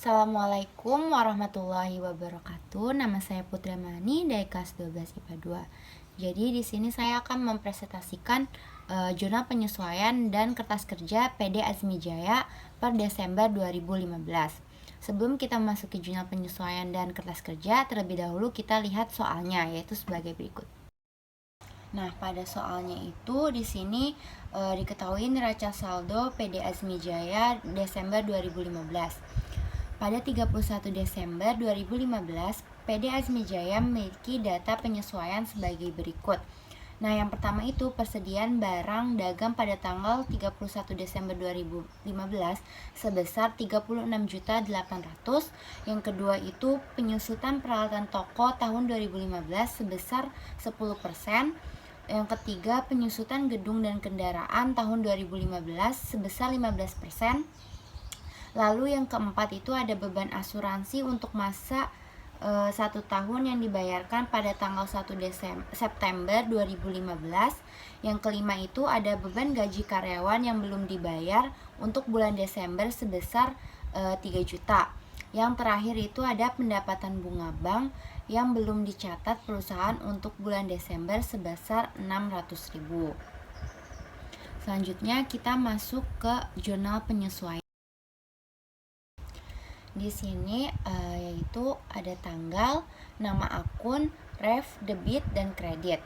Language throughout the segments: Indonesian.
Assalamualaikum warahmatullahi wabarakatuh. Nama saya Putra Mani dari kelas 12 IPA 2. Jadi di sini saya akan mempresentasikan jurnal penyesuaian dan kertas kerja PD Azmi Jaya per Desember 2015. Sebelum kita memasuki jurnal penyesuaian dan kertas kerja, terlebih dahulu kita lihat soalnya, yaitu sebagai berikut. Nah, pada soalnya itu di sini diketahui neraca saldo PD Azmi Jaya Desember 2015. Pada 31 Desember 2015, PD Azmi Jaya memiliki data penyesuaian sebagai berikut. Nah, yang pertama itu persediaan barang dagang pada tanggal 31 Desember 2015 sebesar 36.800. Yang kedua itu penyusutan peralatan toko tahun 2015 sebesar 10%. Yang ketiga penyusutan gedung dan kendaraan tahun 2015 sebesar 15%. Lalu yang keempat itu ada beban asuransi untuk masa 1 tahun yang dibayarkan pada tanggal 1 September 2015. Yang kelima itu ada beban gaji karyawan yang belum dibayar untuk bulan Desember sebesar 3 juta. Yang terakhir itu ada pendapatan bunga bank yang belum dicatat perusahaan untuk bulan Desember sebesar 600.000. Selanjutnya kita masuk ke jurnal penyesuaian. Di sini yaitu ada tanggal, nama akun, ref, debit, dan kredit.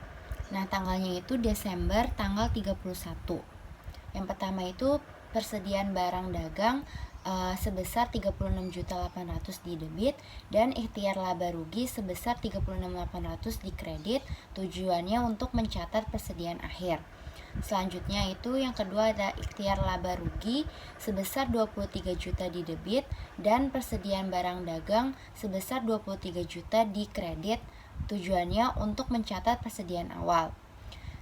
Nah, tanggalnya itu Desember tanggal 31. Yang pertama itu persediaan barang dagang sebesar 36.800 di debit dan ikhtiar laba rugi sebesar 36.800 di kredit, tujuannya untuk mencatat persediaan akhir. Selanjutnya itu yang kedua ada ikhtiar laba rugi sebesar 23 juta di debit dan persediaan barang dagang sebesar 23 juta di kredit, tujuannya untuk mencatat persediaan awal.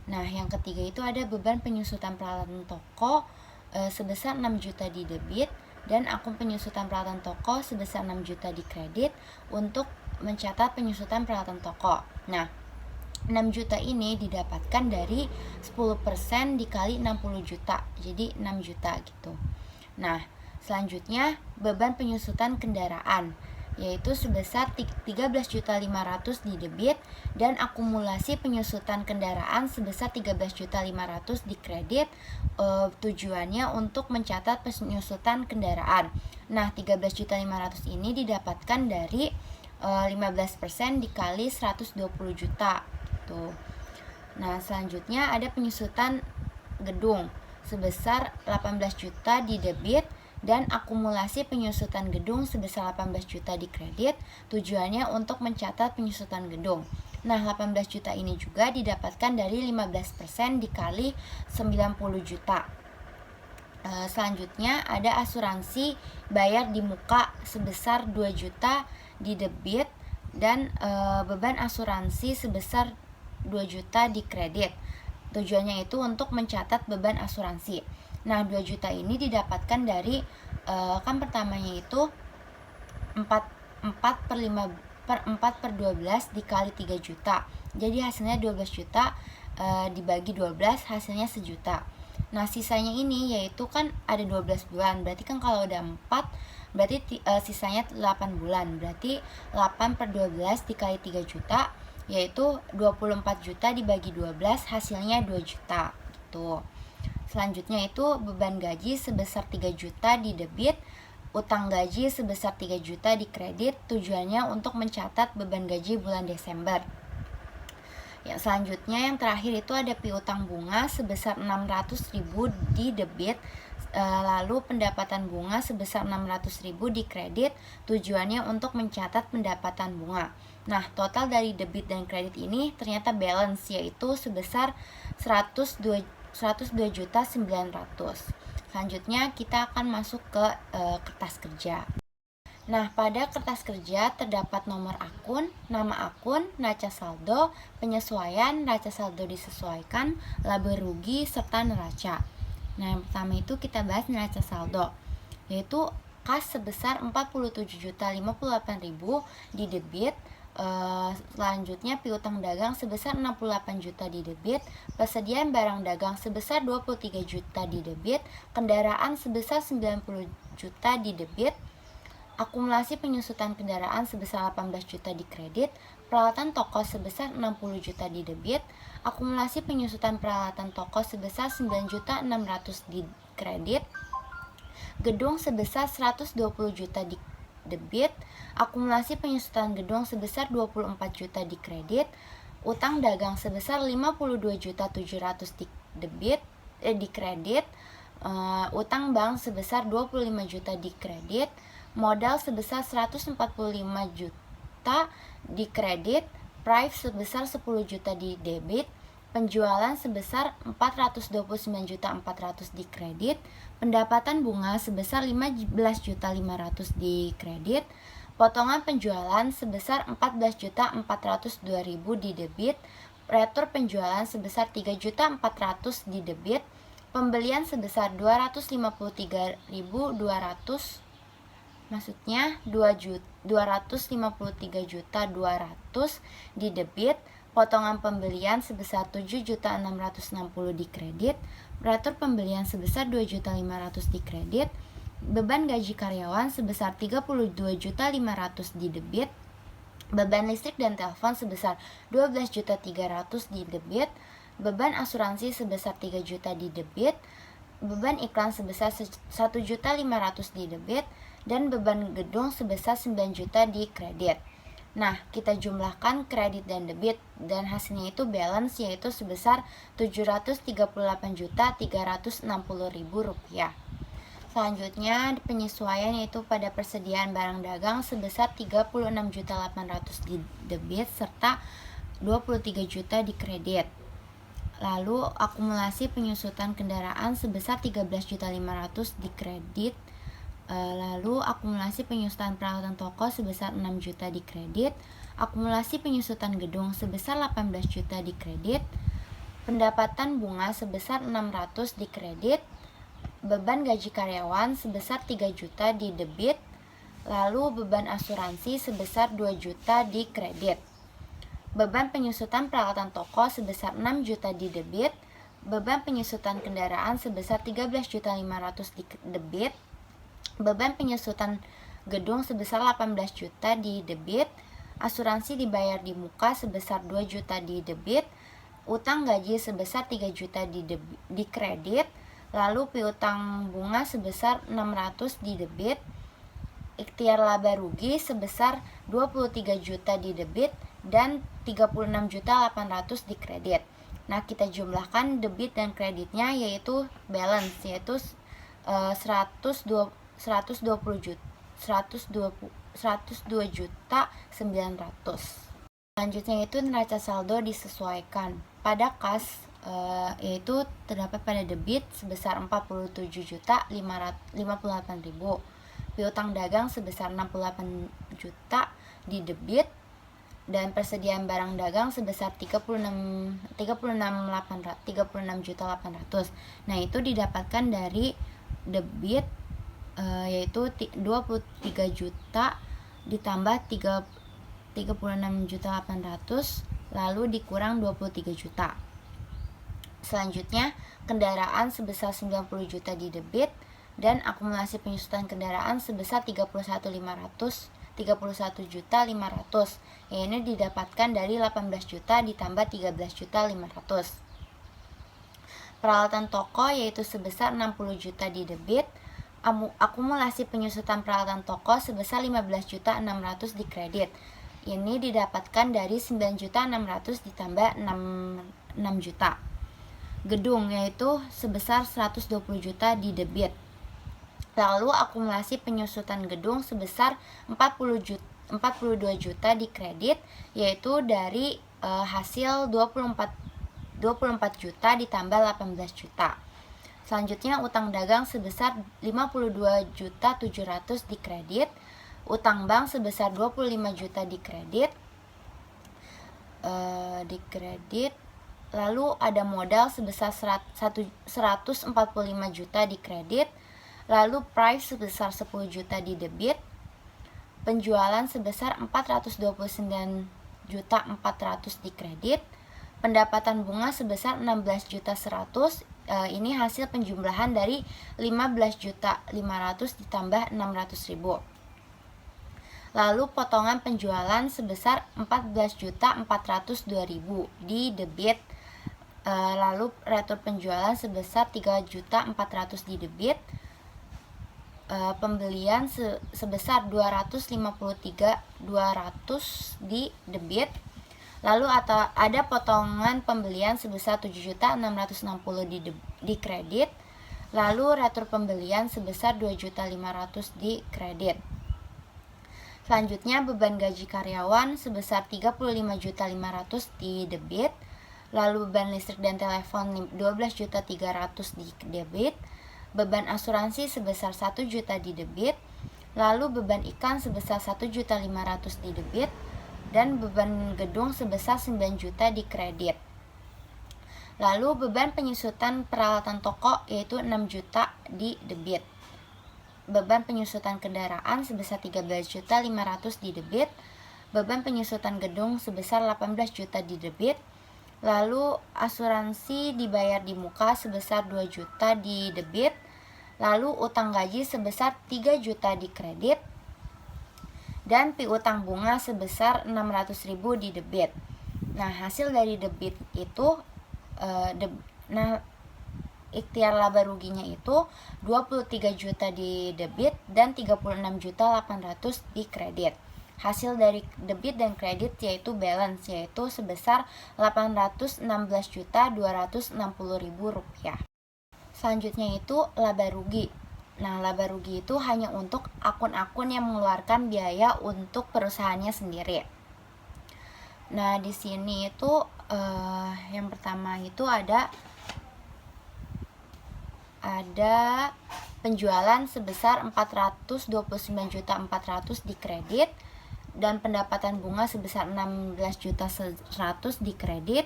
Nah, yang ketiga itu ada beban penyusutan peralatan toko sebesar 6 juta di debit dan akun penyusutan peralatan toko sebesar 6 juta di kredit untuk mencatat penyusutan peralatan toko. Nah, 6 juta ini didapatkan dari 10% dikali 60 juta, jadi 6 juta gitu. Nah, selanjutnya beban penyusutan kendaraan yaitu sebesar 13.500 di debit dan akumulasi penyusutan kendaraan sebesar 13.500 di kredit, tujuannya untuk mencatat penyusutan kendaraan. Nah, 13.500 ini didapatkan dari 15% dikali 120 juta gitu. Nah, selanjutnya ada penyusutan gedung sebesar 18 juta di debit dan akumulasi penyusutan gedung sebesar 18 juta di kredit, tujuannya untuk mencatat penyusutan gedung. Nah, 18 juta ini juga didapatkan dari 15% dikali 90 juta. Selanjutnya ada asuransi bayar di muka sebesar 2 juta di debit dan beban asuransi sebesar 2 juta di kredit. Tujuannya itu untuk mencatat beban asuransi. Nah, 2 juta ini didapatkan dari kan pertamanya itu 4 per 12 dikali 3 juta. Jadi hasilnya 12 juta dibagi 12 hasilnya 1 juta. Nah, sisanya ini yaitu kan ada 12 bulan. Berarti kan kalau udah 4 berarti sisanya 8 bulan. Berarti 8 per 12 dikali 3 juta yaitu 24 juta dibagi 12 hasilnya 2 juta gitu. Selanjutnya itu beban gaji sebesar 3 juta di debit, utang gaji sebesar 3 juta di kredit, tujuannya untuk mencatat beban gaji bulan Desember. Yang selanjutnya yang terakhir itu ada piutang bunga sebesar 600.000 di debit, lalu pendapatan bunga sebesar 600.000 di kredit, tujuannya untuk mencatat pendapatan bunga. Nah, total dari debit dan kredit ini ternyata balance yaitu sebesar 102.900. Selanjutnya kita akan masuk ke kertas kerja. Nah, pada kertas kerja terdapat nomor akun, nama akun, neraca saldo, penyesuaian, neraca saldo disesuaikan, laba rugi, serta neraca. Nah, yang pertama itu kita bahas neraca saldo, yaitu kas sebesar 47.058.000 di debit. Selanjutnya piutang dagang sebesar 68 juta di debit, persediaan barang dagang sebesar 23 juta di debit, kendaraan sebesar 90 juta di debit, akumulasi penyusutan kendaraan sebesar 18 juta di kredit, peralatan toko sebesar 60 juta di debit, akumulasi penyusutan peralatan toko sebesar 9.600.000 di kredit, gedung sebesar 120 juta di debit, akumulasi penyusutan gedung sebesar 24 juta di kredit, utang dagang sebesar 52.700.000 di di kredit, utang bank sebesar 25 juta di kredit, modal sebesar 145 juta di kredit, price sebesar 10 juta di debit, penjualan sebesar 429.400.000 di kredit, pendapatan bunga sebesar 15.500.000 di kredit, potongan penjualan sebesar 14.402.000 di debit, retur penjualan sebesar 3.400.000 di debit, pembelian sebesar 253.200, maksudnya 253.200 di debit, potongan pembelian sebesar 7.660 di kredit, retur pembelian sebesar 2.500 di kredit, beban gaji karyawan sebesar 32.500 di debit, beban listrik dan telepon sebesar 12.300 di debit, beban asuransi sebesar 3 juta di debit, beban iklan sebesar 1.500 di debit, dan beban gedung sebesar 9 juta di kredit. Nah, kita jumlahkan kredit dan debit dan hasilnya itu balance, yaitu sebesar Rp738.360.000. Selanjutnya penyesuaian yaitu pada persediaan barang dagang sebesar 36.800 di debit serta 23 juta di kredit. Lalu akumulasi penyusutan kendaraan sebesar 13.500 di kredit. Lalu akumulasi penyusutan peralatan toko sebesar 6 juta di kredit, akumulasi penyusutan gedung sebesar 18 juta di kredit, pendapatan bunga sebesar 600 di kredit, beban gaji karyawan sebesar 3 juta di debit, lalu beban asuransi sebesar 2 juta di kredit, beban penyusutan peralatan toko sebesar 6 juta di debit, beban penyusutan kendaraan sebesar 13.500 di debit, beban penyusutan gedung sebesar 18 juta di debit, asuransi dibayar di muka sebesar 2 juta di debit, utang gaji sebesar 3 juta di kredit, lalu piutang bunga sebesar 600 di debit, ikhtiar laba rugi sebesar 23 juta di debit, dan 36.800 di kredit. Nah, kita jumlahkan debit dan kreditnya yaitu balance, yaitu 102 juta 900. Selanjutnya itu neraca saldo disesuaikan. Pada kas yaitu terdapat pada debit sebesar 47.558.000, piutang dagang sebesar 68 juta di debit, dan persediaan barang dagang sebesar 36.800. Nah, itu didapatkan dari debit yaitu 23 juta ditambah 36.800 lalu dikurang 23 juta. Selanjutnya, kendaraan sebesar 90 juta di debit dan akumulasi penyusutan kendaraan sebesar 31.500 yang ini didapatkan dari 18 juta ditambah 13.500. Peralatan toko yaitu sebesar 60 juta di debit, akumulasi penyusutan peralatan toko sebesar 15.600 di kredit. Ini didapatkan dari 9.600 ditambah 6 juta. Gedung yaitu sebesar 120 juta di debit. Lalu akumulasi penyusutan gedung sebesar 42 juta di kredit, yaitu dari hasil 24 juta ditambah 18 juta. Selanjutnya utang dagang sebesar 52.700 di kredit, utang bank sebesar 25 juta di kredit, lalu ada modal sebesar 145 juta di kredit, lalu price sebesar 10 juta di debit, penjualan sebesar 429.400 di kredit, pendapatan bunga sebesar 16.100. Ini hasil penjumlahan dari 15.500 ditambah 600.000. Lalu potongan penjualan sebesar 14.402.000 di debit. Lalu retur penjualan sebesar 3.400.000 di debit. Pembelian sebesar 253.200 di debit. Lalu ada potongan pembelian sebesar 7.660 di kredit. Lalu retur pembelian sebesar 2.500 di kredit. Selanjutnya beban gaji karyawan sebesar 35.500 di debit. Lalu beban listrik dan telepon 12.300 di debit. Beban asuransi sebesar 1 juta di debit. Lalu beban iklan sebesar 1.500 di debit. Dan beban gedung sebesar 9 juta di kredit. Lalu beban penyusutan peralatan toko yaitu 6 juta di debit. Beban penyusutan kendaraan sebesar 13.500 di debit. Beban penyusutan gedung sebesar 18 juta di debit. Lalu asuransi dibayar di muka sebesar 2 juta di debit. Lalu utang gaji sebesar 3 juta di kredit. Dan piutang bunga sebesar 600.000 di debit. Nah, hasil dari debit itu ikhtiar laba ruginya itu 23 juta di debit dan 36.800.000 di kredit. Hasil dari debit dan kredit yaitu balance, yaitu sebesar 816.260.000 rupiah. Selanjutnya itu laba rugi. Nah, laba rugi itu hanya untuk akun-akun yang mengeluarkan biaya untuk perusahaannya sendiri. Nah, di sini itu yang pertama itu ada penjualan sebesar 429.400.000 di kredit dan pendapatan bunga sebesar 16.100.000 di kredit.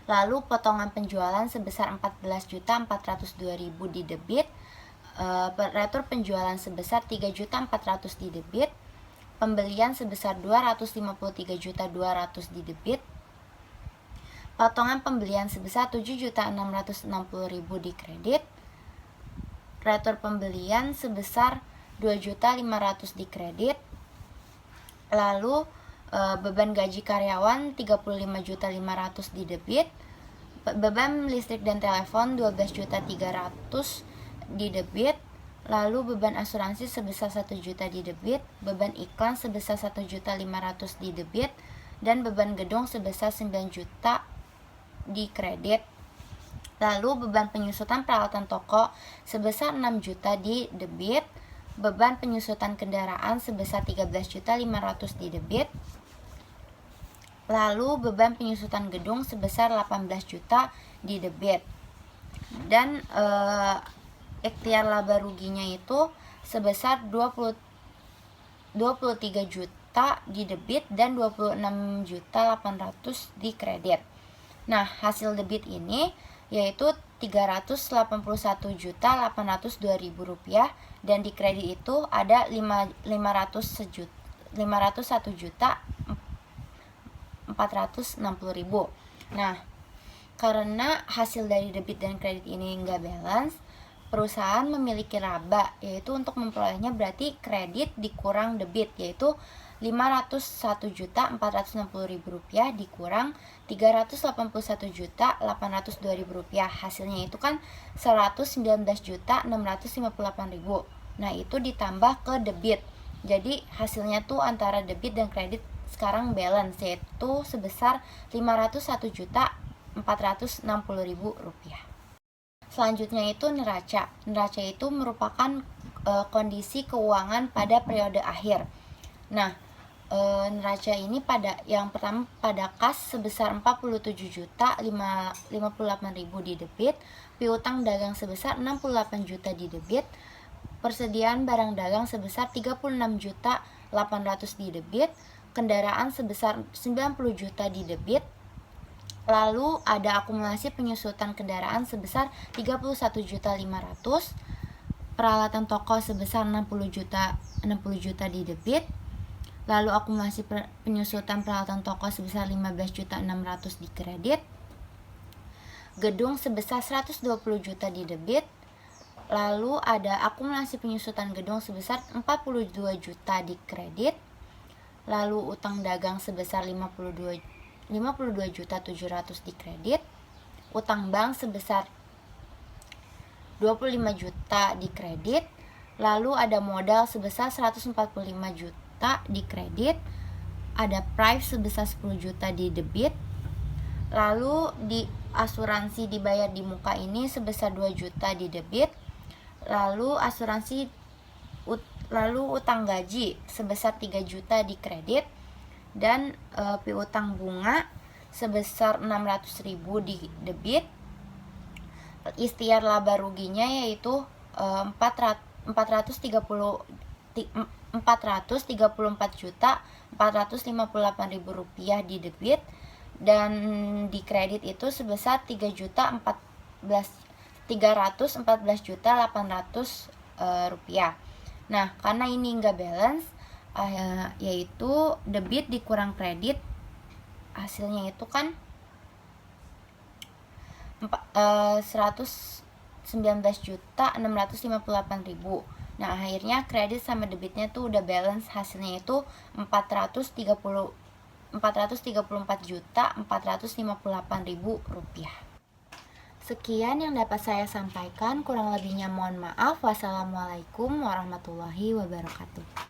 Lalu potongan penjualan sebesar 14.402.000 di debit. Retur penjualan sebesar 3.400.000 di debit. Pembelian sebesar 253.200.000 di debit. Potongan pembelian sebesar 7.660.000 di kredit. Retur pembelian sebesar 2.500.000 di kredit. Lalu beban gaji karyawan 35.500.000 di debit. Beban listrik dan telepon 12.300.000 di debit. Lalu beban asuransi sebesar 1 juta di debit. Beban iklan sebesar 1.500.000 di debit. Dan beban gedung sebesar 9 juta di kredit. Lalu beban penyusutan peralatan toko sebesar 6 juta di debit. Beban penyusutan kendaraan sebesar 13.500.000 di debit. Lalu beban penyusutan gedung sebesar 18 juta di debit. Dan ikhtiar laba ruginya itu sebesar 23 juta di debit dan 26.800.000 di kredit. Nah, hasil debit ini yaitu 381.802.000 rupiah dan di kredit itu ada 501.460.000. Nah, karena hasil dari debit dan kredit ini enggak balance, perusahaan memiliki laba, yaitu untuk memperolehnya berarti kredit dikurang debit, yaitu 501.460.000 rupiah dikurang 381.802.000 rupiah. Hasilnya itu kan 119.658.000. Nah, itu ditambah ke debit. Jadi hasilnya tuh antara debit dan kredit sekarang balance, yaitu sebesar 501.460.000 rupiah. Selanjutnya itu neraca. Neraca itu merupakan kondisi keuangan pada periode akhir. Nah, neraca ini yang pertama pada kas sebesar 47.058.000 di debit, piutang dagang sebesar 68 juta di debit, persediaan barang dagang sebesar 36.800.000 di debit, kendaraan sebesar 90 juta di debit. Lalu ada akumulasi penyusutan kendaraan sebesar 31.500.000, peralatan toko sebesar 60 juta di debit. Lalu akumulasi penyusutan peralatan toko sebesar 15.600.000 di kredit. Gedung sebesar 120 juta di debit. Lalu ada akumulasi penyusutan gedung sebesar 42 juta di kredit. Lalu utang dagang sebesar 52 juta 700 di kredit. Utang bank sebesar 25 juta di kredit. Lalu ada modal sebesar 145 juta di kredit. Ada price sebesar 10 juta di debit. Lalu di asuransi dibayar di muka ini sebesar 2 juta di debit. Lalu utang gaji sebesar 3 juta di kredit. Dan piutang bunga sebesar 600.000 di debit. Ikhtiar laba ruginya yaitu 434 juta 458.000 rupiah di debit, dan di kredit itu sebesar 314 juta 800 rupiah. Nah, karena ini enggak balance, yaitu debit dikurang kredit, hasilnya itu kan 119 juta 658.000. Nah, akhirnya kredit sama debitnya tuh udah balance, hasilnya itu 434 juta 458.000 rupiah. Sekian yang dapat saya sampaikan, kurang lebihnya mohon maaf. Wassalamualaikum warahmatullahi wabarakatuh.